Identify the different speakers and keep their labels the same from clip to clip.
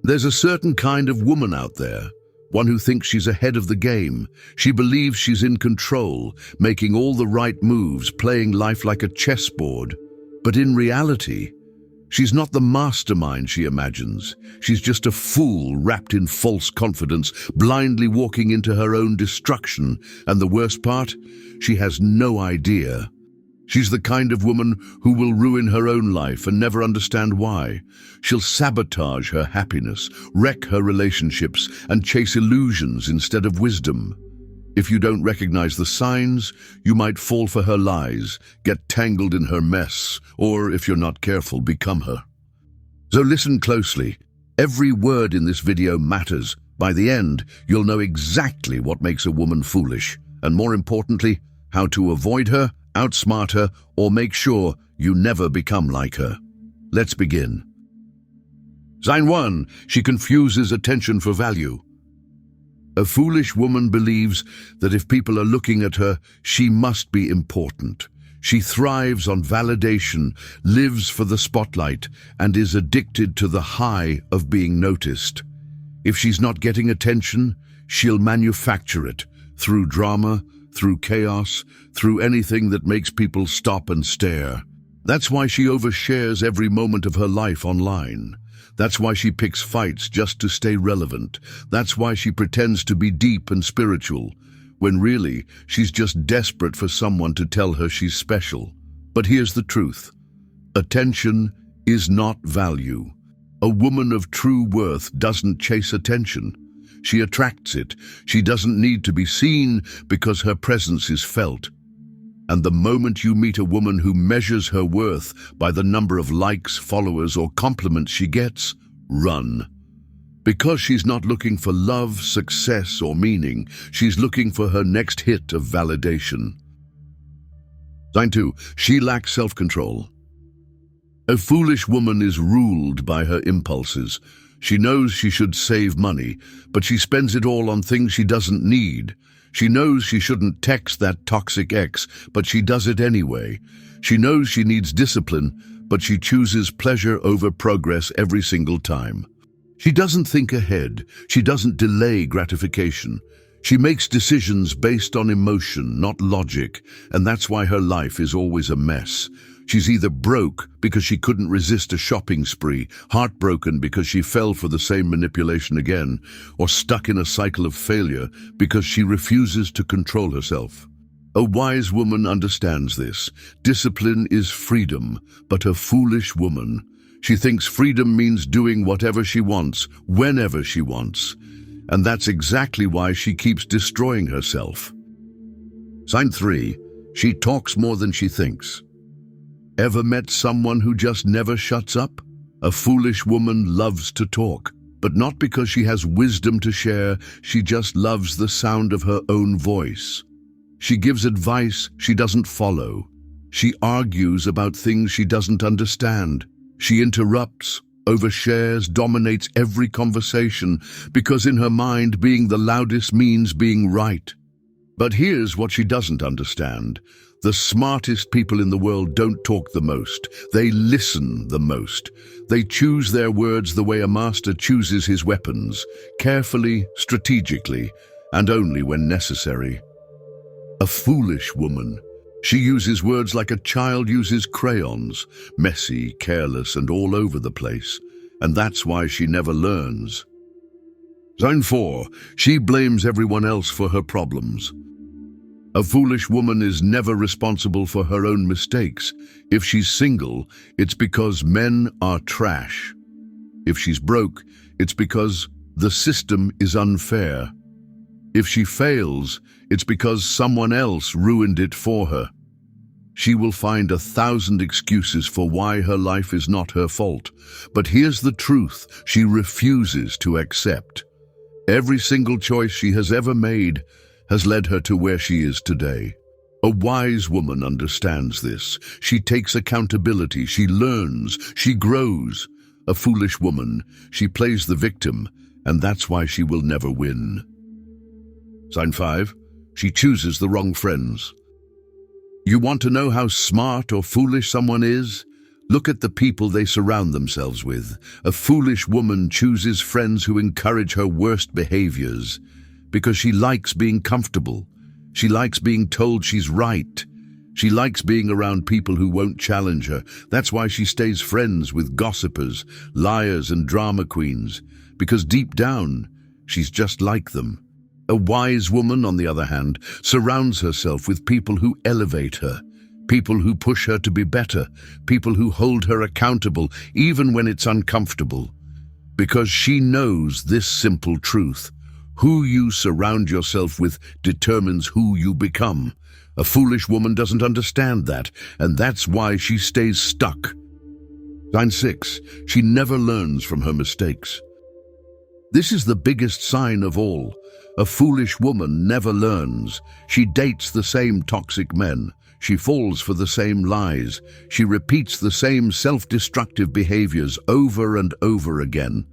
Speaker 1: There's a certain kind of woman out there, one who thinks she's ahead of the game. She believes she's in control, making all the right moves, playing life like a chessboard. But in reality, she's not the mastermind she imagines. She's just a fool wrapped in false confidence, blindly walking into her own destruction. And the worst part? She has no idea. She's the kind of woman who will ruin her own life and never understand why. She'll sabotage her happiness, wreck her relationships, and chase illusions instead of wisdom. If you don't recognize the signs, you might fall for her lies, get tangled in her mess, or, if you're not careful, become her. So listen closely. Every word in this video matters. By the end, you'll know exactly what makes a woman foolish, and more importantly, how to avoid her, outsmart her, or make sure you never become like her. Let's begin. Sign 1. She confuses attention for value. A foolish woman believes that if people are looking at her, she must be important. She thrives on validation, lives for the spotlight, and is addicted to the high of being noticed. If she's not getting attention, she'll manufacture it through drama, through chaos, through anything that makes people stop and stare. That's why she overshares every moment of her life online. That's why she picks fights just to stay relevant. That's why she pretends to be deep and spiritual, when really she's just desperate for someone to tell her she's special. But here's the truth. Attention is not value. A woman of true worth doesn't chase attention. She attracts it. She doesn't need to be seen because her presence is felt. And the moment you meet a woman who measures her worth by the number of likes, followers, or compliments she gets, run. Because she's not looking for love, success, or meaning. She's looking for her next hit of validation. Sign 2. She lacks self-control. A foolish woman is ruled by her impulses. She knows she should save money, but she spends it all on things she doesn't need. She knows she shouldn't text that toxic ex, but she does it anyway. She knows she needs discipline, but she chooses pleasure over progress every single time. She doesn't think ahead. She doesn't delay gratification. She makes decisions based on emotion, not logic, and that's why her life is always a mess. She's either broke because she couldn't resist a shopping spree, heartbroken because she fell for the same manipulation again, or stuck in a cycle of failure because she refuses to control herself. A wise woman understands this. Discipline is freedom, but a foolish woman, she thinks freedom means doing whatever she wants, whenever she wants. And that's exactly why she keeps destroying herself. Sign 3. She talks more than she thinks. Ever met someone who just never shuts up? A foolish woman loves to talk, but not because she has wisdom to share. She just loves the sound of her own voice. She gives advice she doesn't follow. She argues about things she doesn't understand. She interrupts, overshares, dominates every conversation because in her mind being the loudest means being right. But here's what she doesn't understand. The smartest people in the world don't talk the most. They listen the most. They choose their words the way a master chooses his weapons, carefully, strategically, and only when necessary. A foolish woman. She uses words like a child uses crayons, messy, careless, and all over the place. And that's why she never learns. Sign 4. She blames everyone else for her problems. A foolish woman is never responsible for her own mistakes. If she's single, it's because men are trash. If she's broke, it's because the system is unfair. If she fails, it's because someone else ruined it for her. She will find 1,000 excuses for why her life is not her fault. But here's the truth she refuses to accept. Every single choice she has ever made has led her to where she is today. A wise woman understands this. She takes accountability, she learns, she grows. A foolish woman, she plays the victim, and that's why she will never win. Sign 5. She chooses the wrong friends. You want to know how smart or foolish someone is? Look at the people they surround themselves with. A foolish woman chooses friends who encourage her worst behaviors because she likes being comfortable. She likes being told she's right. She likes being around people who won't challenge her. That's why she stays friends with gossipers, liars, and drama queens, because deep down, she's just like them. A wise woman, on the other hand, surrounds herself with people who elevate her, people who push her to be better, people who hold her accountable, even when it's uncomfortable. Because she knows this simple truth: who you surround yourself with determines who you become. A foolish woman doesn't understand that, and that's why she stays stuck. Sign 6. She never learns from her mistakes. This is the biggest sign of all. A foolish woman never learns. She dates the same toxic men. She falls for the same lies. She repeats the same self-destructive behaviors over and over again,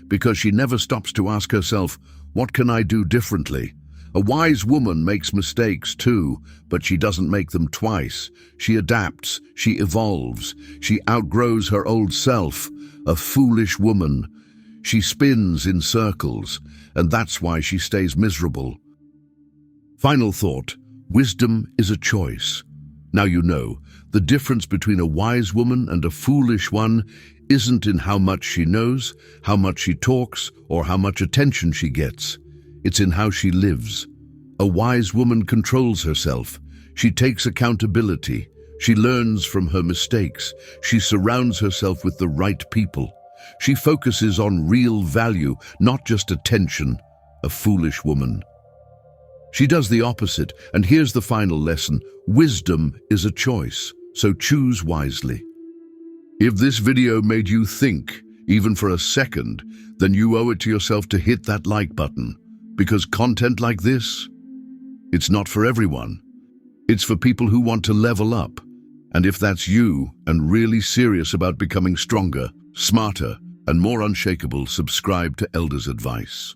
Speaker 1: because she never stops to ask herself, what can I do differently? A wise woman makes mistakes too, but she doesn't make them twice. She adapts, she evolves, she outgrows her old self. A foolish woman, she spins in circles, and that's why she stays miserable. Final thought: wisdom is a choice. Now you know, the difference between a wise woman and a foolish one isn't in how much she knows, how much she talks, or how much attention she gets. It's in how she lives. A wise woman controls herself. She takes accountability. She learns from her mistakes. She surrounds herself with the right people. She focuses on real value, not just attention. A foolish woman, she does the opposite, and here's the final lesson: wisdom is a choice, so choose wisely. If this video made you think, even for a second, then you owe it to yourself to hit that like button, because content like this, it's not for everyone. It's for people who want to level up. And if that's you and really serious about becoming stronger, smarter, and more unshakable, subscribe to Elder's Advice.